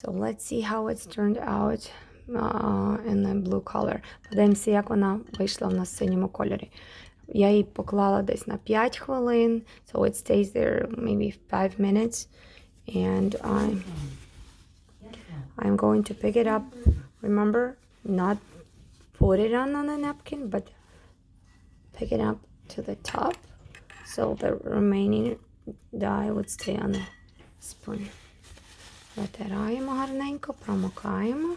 So let's see how it's turned out in the blue color. Подивимося, як вона вийшла в нас в синьому кольорі. Я її поклала десь на 5 хвилин. So it stays there maybe 5 minutes. And I'm going to pick it up. Remember, not put it on a napkin, but pick it up to the top. So the remaining dye would stay on the spoon. Витираємо гарненько, промокаємо.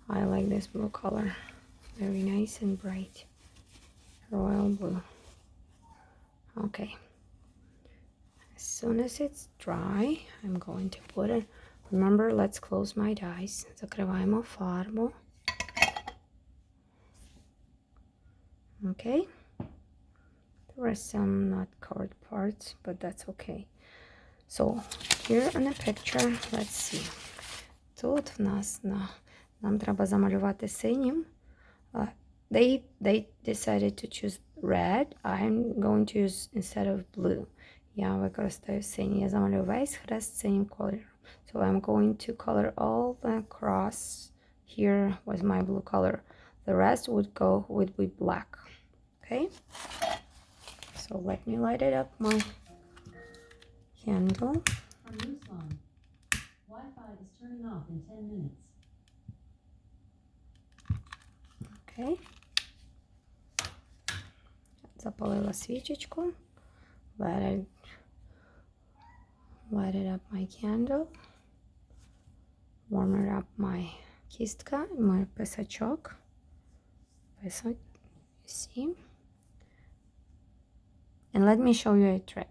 I like this blue color. Very nice and bright. Royal blue. Okay. As soon as it's dry, I'm going to put it. Remember, let's close my dyes. Закриваємо фарбу. Okay. There are some not covered parts, but that's okay. So, here in the picture, let's see. Тут в нас нам треба замалювати синім. They decided to choose red. I'm going to use instead of blue. Я використаю синій. Я замалюю весь хрест синім кольором. So I'm going to color all the cross here with my blue color. The rest would go with black. Okay? So let me light it up my candle. Wi-Fi is turning off in 10 minutes. Okay. Запалила свічечку. Light it up my candle. Warm it up my кістка, мой писачок. You see? And let me show you a trick.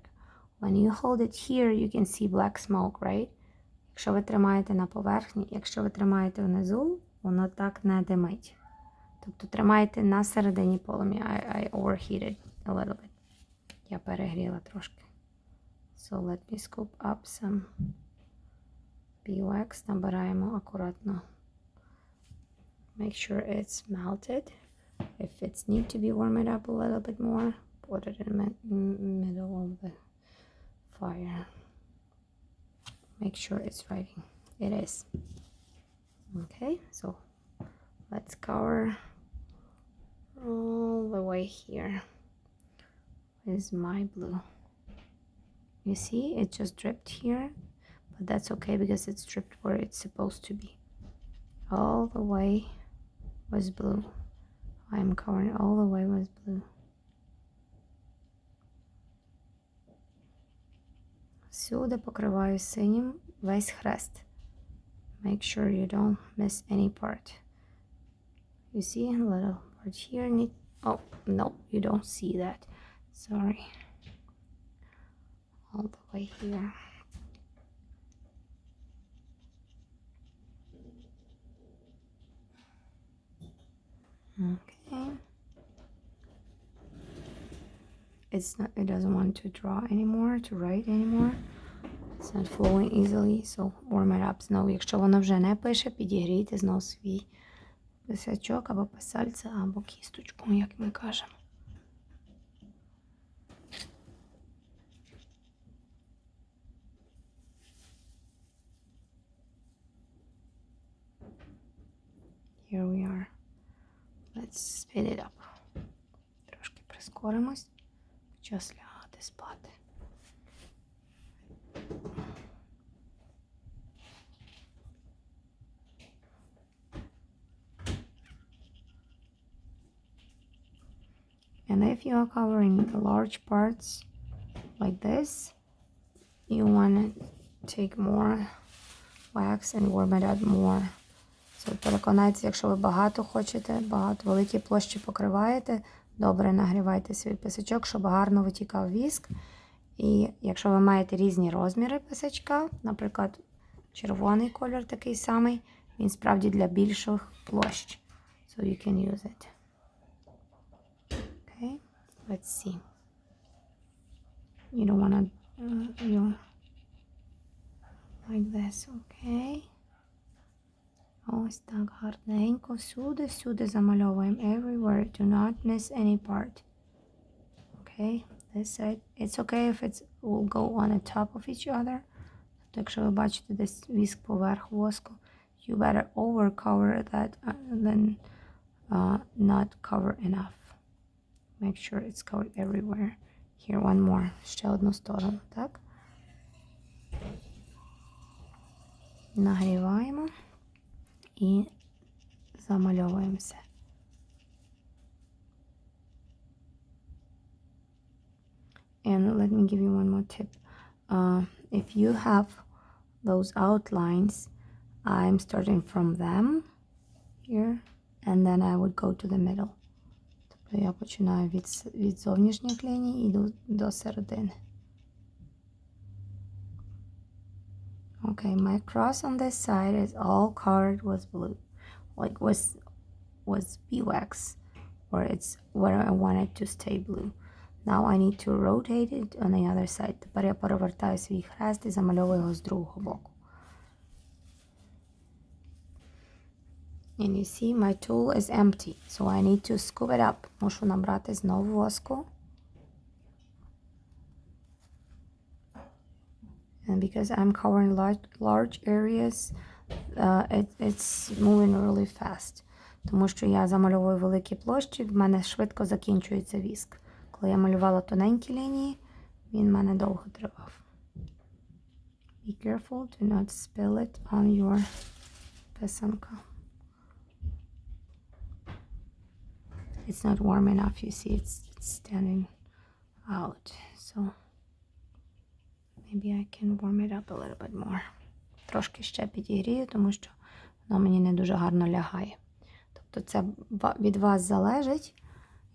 When you hold it here, you can see black smoke, right? Якщо ви тримаєте на поверхні, якщо ви тримаєте внизу, воно так не димить. Тобто тримайте на середині полум'я. I overheated a little bit. Я перегріла трошки. So let me scoop up some beeswax. Набираємо акуратно. Make sure it's melted. If it's need to be warmed up a little bit more, put it in the middle of the fire. Make sure it's writing. It is. Okay, so let's cover all the way here with my blue. You see, it just dripped here, but that's okay because it's dripped where it's supposed to be. All the way with blue. I'm covering all the way with blue. Всюди покриваю синім весь хрест. Make sure you don't miss any part. You see a little part here. Oh, no, you don't see that. Sorry. All the way here. Okay. It doesn't want to draw anymore, to write anymore. It's not flowing easily, so warm it up знову. Якщо воно вже не пише, підігрійте знову свій писачок або писальце, або кісточку, як ми кажемо. Here we are. Let's speed it up. Трошки прискоримось. Час лягати спати. And if you are covering the large parts like this, you want to take more wax and warm it up more. So переконайтеся, якщо ви багато хочете, великі площі покриваєте, добре нагрівайте свій писачок, щоб гарно витікав віск. І якщо ви маєте різні розміри писачка, наприклад, червоний кольор такий самий, він справді для більших площ. So you can use it. Okay, let's see. You don't want to, like this, okay. Ось так гарненько. Всюди замальовуємо. Everywhere. Do not miss any part. Okay, this side. It's okay if it will go on the top of each other. Тобто, якщо ви бачите десь віск поверх воску, you better over cover that than not cover enough. Make sure it's covered everywhere. Here, one more. Ще одну сторону, так? Нагріваємо і замальовуємо все. And let me give you one more tip. If you have those outlines, I'm starting from them here, and then I would go to the middle. Тобто я починаю від зовнішніх ліній і йду до середини. Okay, my cross on this side is all covered with blue. Like was beeswax, or it's where I want it to stay blue. Now I need to rotate it on the other side. Тепер я перевертаю свій хрест і замальовую його з другого боку. And you see my tool is empty, so I need to scoop it up. Мушу набрати знову воску. And because I'm covering large areas, it's moving really fast. Тому що я замальовую великі площі, в мене швидко закінчується віск. Коли я малювала тоненькі лінії, він в мене довго тривав. Be careful, do not spill it on your писанка. It's not warm enough, you see, it's standing out. So maybe I can warm it up a little bit more. Трошки ще підігрію, тому що воно мені не дуже гарно лягає. Тобто це від вас залежить,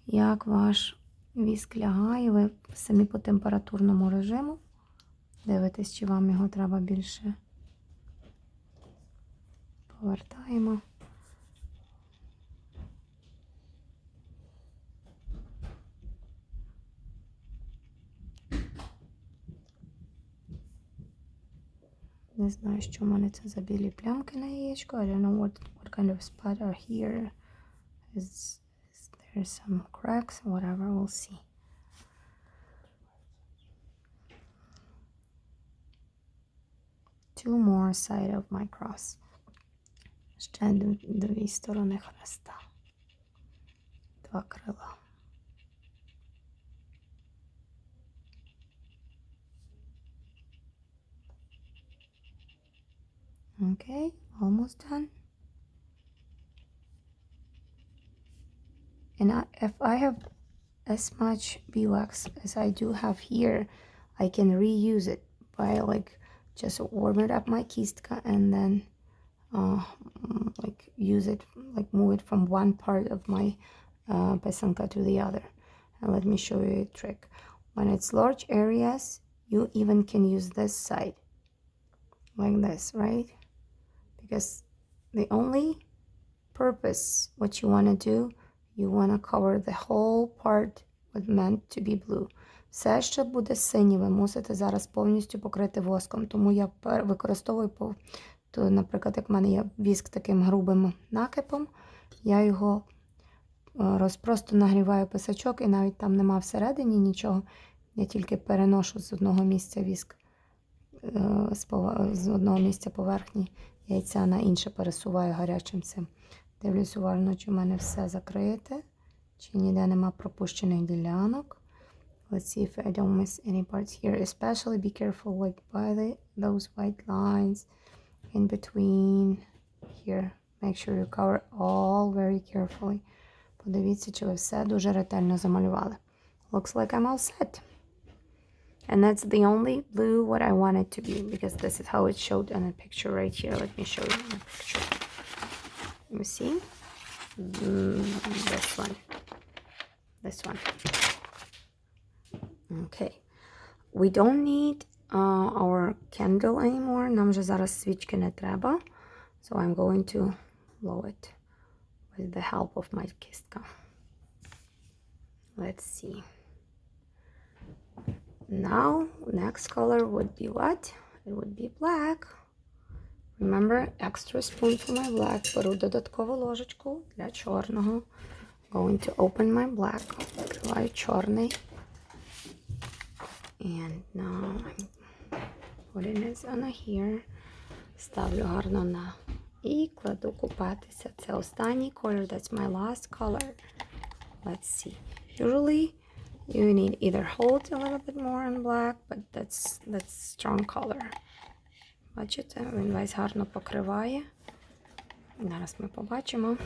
як ваш віск лягає. Ви самі по температурному режиму дивитесь, чи вам його треба більше. Повертаємо. Не знаю, що в мене це за білі плямки на яєчку. I don't know what kind of spot are here. Is there some cracks? Whatever, we'll see. Two more side of my cross. Ще дві сторони хреста. Два крила. Okay, almost done. And if I have as much beeswax as I do have here, I can reuse it by like just warm it up my kistka and then like use it, like move it from one part of my писанка to the other. And let me show you a trick. When it's large areas, you even can use this side like this, right? Because the only purpose, what you want to do, you want to cover the whole part what meant to be blue. Все, що буде синє, ви мусите зараз повністю покрити воском. Тому я використовую, то, наприклад, як в мене є віск таким грубим накипом, я його просто нагріваю писачок, і навіть там нема всередині нічого. Я тільки переношу з одного місця віск, з одного місця поверхні яйця на інше пересуваю гарячим цим. Дивлюсь уважно, чи в мене все закрите, чи ніде нема пропущених ділянок. Let's see if I don't miss any parts here. Especially be careful like by those white lines in between here. Make sure you cover all very carefully. Подивіться, чи ви все дуже ретельно замалювали. Looks like I'm all set. And that's the only blue what I want it to be, because this is how it showed in a picture right here. Let me show you in a picture. You see? This one. This one. Okay. We don't need our candle anymore. Нам вже зараз свічки не треба. So I'm going to blow it with the help of my kistka. Let's see. Now, next color would be what? It would be black. Remember, extra spoon for my black. Беру додаткову ложечку для чорного. Going to open my black. Відкриваю чорний. And now putting it on here. Ставлю гарно на і кладу купатися. Це останній колір. That's my last color. Let's see. Usually you need either hold a little bit more on black, but that's strong color. Бачите, він весь гарно покриває. Зараз ми побачимо.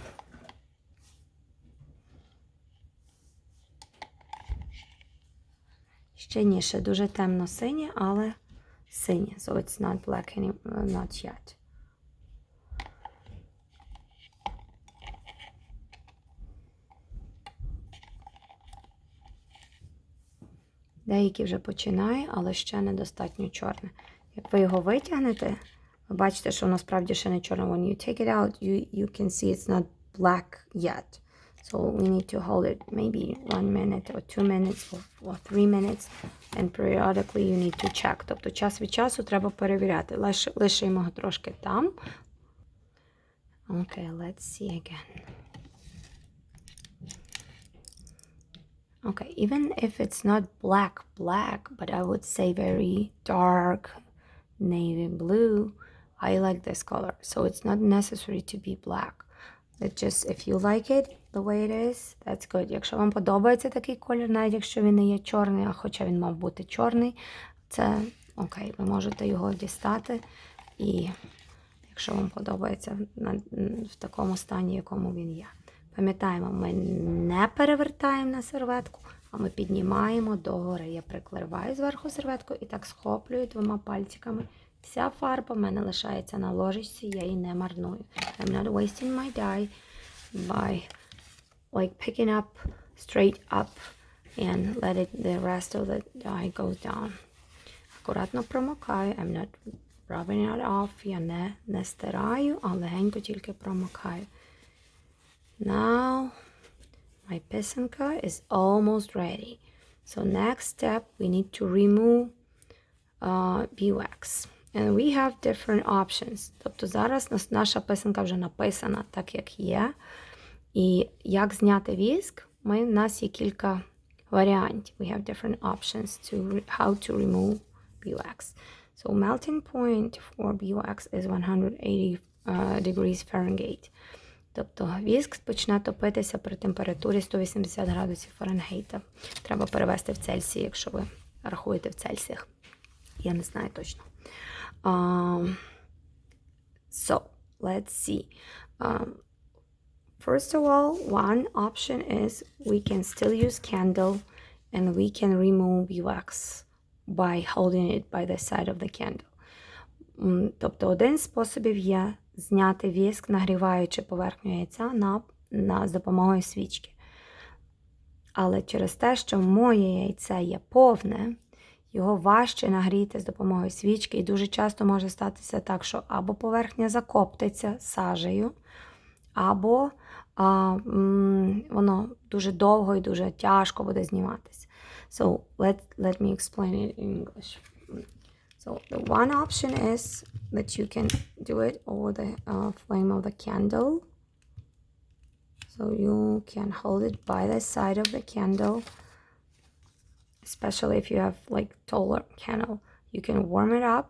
Ще ні, ще дуже темно-синє, але синє. So it's not black anymore, not yet. Деякі вже починає, але ще недостатньо чорне. Як ви його витягнете, ви бачите, що воно справді ще не чорне. When you take it out, you can see it's not black yet. So we need to hold it maybe 1 minute or 2 minutes or 3 minutes. And periodically you need to check. Тобто час від часу треба перевіряти. Лишимо його трошки там. Okay, let's see again. Okay, even if it's not black, but I would say very dark navy blue, I like this color. So it's not necessary to be black. It's just, if you like it the way it is, that's good. Якщо вам подобається такий колір, навіть якщо він не є чорний, а хоча він мав бути чорний, це окей, ви можете його дістати. І якщо вам подобається в такому стані, якому він є. Пам'ятаємо, ми не перевертаємо на серветку, а ми піднімаємо догори. Я прикриваю зверху серветку і так схоплюю 2 пальчиками. Вся фарба в мене лишається на ложечці, я її не марную. I'm not wasting my dye by like picking up straight up and let the rest of the dye goes down. Акуратно промокаю. I'm not rubbing it off. Я не стираю, а легенько тільки промокаю. Now, my писанка is almost ready. So next step, we need to remove beeswax. And we have different options. Тобто зараз наша писанка вже написана так, як є. І як зняти віск, в нас є кілька варіантів. We have different options to how to remove beeswax. So melting point for beeswax is 180 degrees Fahrenheit. Тобто віск почне топитися при температурі 180 градусів Фаренгейта. Треба перевести в Цельсії, якщо ви рахуєте в Цельсіях. Я не знаю точно. So, let's see. First of all, one option is we can still use candle and we can remove beeswax by holding it by the side of the candle. Тобто один з способів є зняти віск, нагріваючи поверхню яйця з допомогою свічки. Але через те, що моє яйце є повне, його важче нагріти з допомогою свічки. І дуже часто може статися так, що або поверхня закоптиться сажею, або воно дуже довго і дуже тяжко буде зніматися. So, let me explain it in English. So the one option is that you can do it over the flame of the candle. So you can hold it by the side of the candle, especially if you have like taller candle. You can warm it up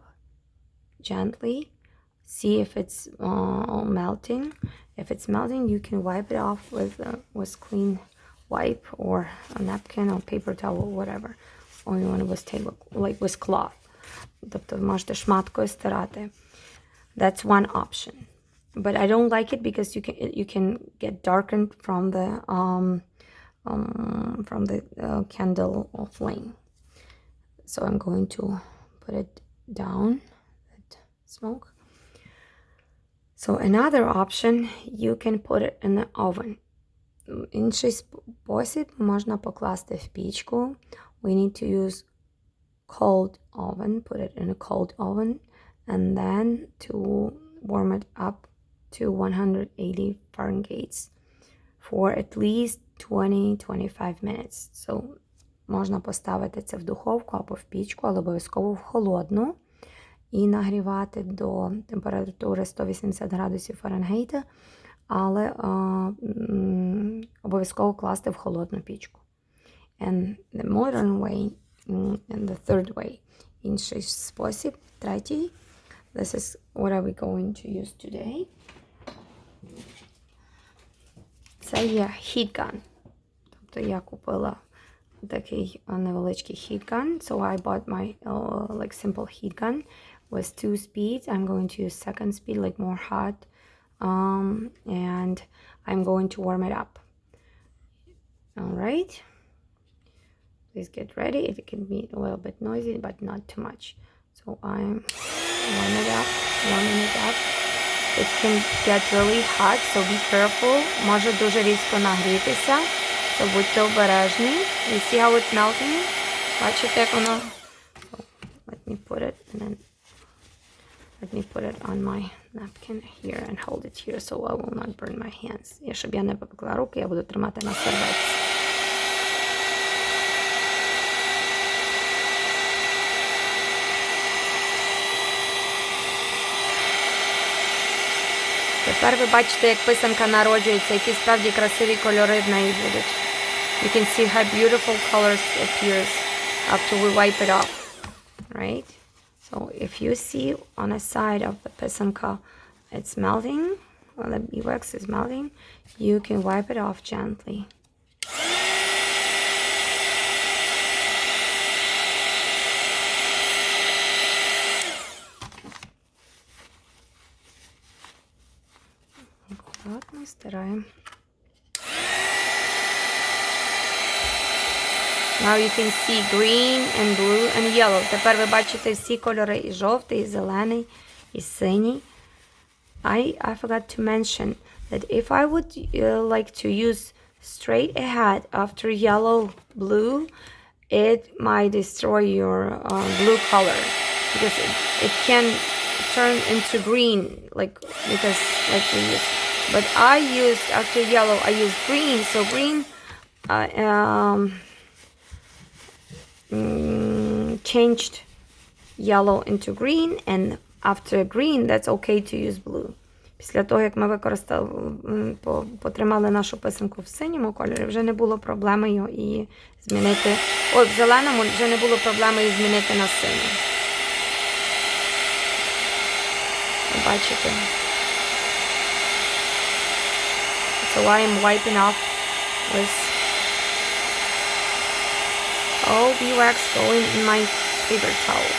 gently, see if it's melting. If it's melting, you can wipe it off with clean wipe or a napkin or paper towel, whatever. Or you want it with cloth. Тобто можете шматкою стирати. That's one option. But I don't like it because you can get darkened from the candle flame. So I'm going to put it down, that smoke. So another option, you can put it in the oven. Інший спосіб можна покласти в пічку. We need to use cold oven, put it in a cold oven, and then to warm it up to 180 Fahrenheit for at least 20-25 minutes. So, можна поставити це в духовку або в пічку, але обов'язково в холодну і нагрівати до температури 180 градусів Фаренгейта, але обов'язково класти в холодну пічку. And the modern way, and the third way, інший спосіб, третій. This is what are we going to use today. Це є heat gun. Тобто я купила такий невеличкий heat gun. So I bought my like simple heat gun with 2 speeds. I'm going to use second speed, like more hot. And I'm going to warm it up. All right. Please get ready. It can be a little bit noisy, but not too much. So I'm warming it up. It can get really hot, so be careful. Може дуже різко нагрітися, so будьте обережні. You see how it's melting? Бачите, як воно? So let me put it and then let me put it on my napkin here and hold it here so I will not burn my hands. І щоб я не попекла руки, я буду тримати на серветці. Тепер ви бачите, як писанка народжується, які справді красиві кольори в неї будуть. You can see how beautiful colors appears after we wipe it off, right? So if you see on a side of the писанка it's melting, or the beeswax is melting, you can wipe it off gently. Аккуратно стираємо. Now you can see green and blue and yellow. Тепер ви бачите всі кольори, і жовтий, і зелений, і синій. I forgot to mention that if I would like to use straight ahead after yellow, blue, it might destroy your blue color because it can turn into green, like because like we use. But I used after yellow, I used green, so green changed yellow into green, and after green, that's okay to use blue. Після того, як ми потримали нашу писанку в синьому кольорі, вже не було проблеми її змінити. Ой, в зеленому вже не було проблеми її змінити на синю. Бачите? So I am wiping off with beeswax going in my paper towel.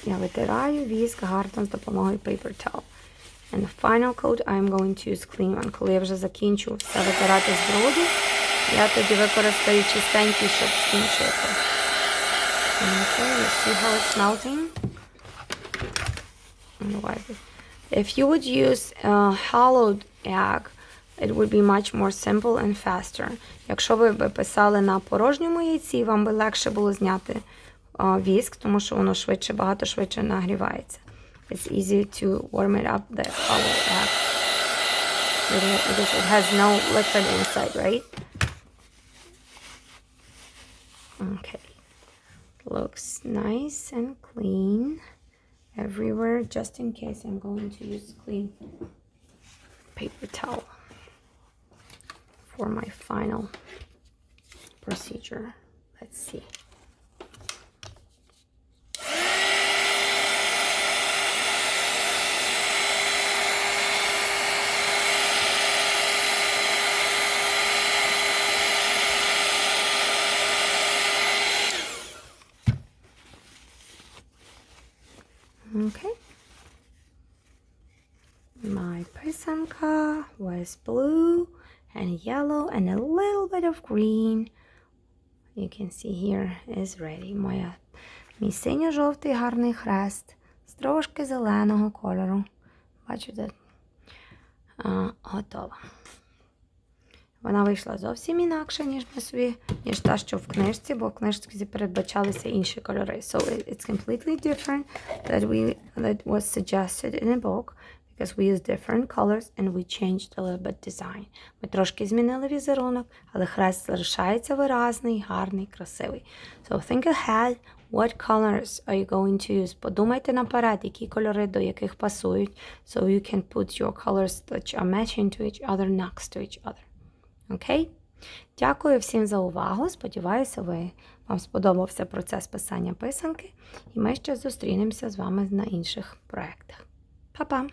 Я витираю віск гарно з допомогою paper towel. And the final coat I'm going to use clean one. Коли я вже закінчу все витирати з бруду, я тоді використаю чистенький, щоб скінчити. Okay, you see how it's melting? And wipe it. If you would use a hollowed egg, it would be much more simple and faster. Якщо ви б писали на порожньому яйці, вам би легше було зняти віск, тому що воно багато швидше нагрівається. It's easy to warm it up, the hollow egg. Because it has no liquid inside, right? Okay. Looks nice and clean everywhere. Just in case, I'm going to use clean paper towel for my final procedure. Let's see. Okay. My писанка was blue and yellow and a little bit of green. You can see here is ready. Мій синьо-жовтий гарний хрест з трошки зеленого кольору. Бачите? Готова. Вона вийшла зовсім інакше, ніж та, що в книжці, бо в книжці передбачалися інші кольори. So it's completely different that was suggested in a book because we used different colors and we changed a little bit design. Ми трошки змінили візерунок, але хрест залишається виразний, гарний, красивий. So think ahead, what colors are you going to use? Подумайте наперед, які кольори до яких пасують, so you can put your colors that are matching to each other next to each other. Окей? Дякую всім за увагу. Сподіваюся, ви вам сподобався процес писання писанки, і ми ще зустрінемося з вами на інших проєктах. Па-па!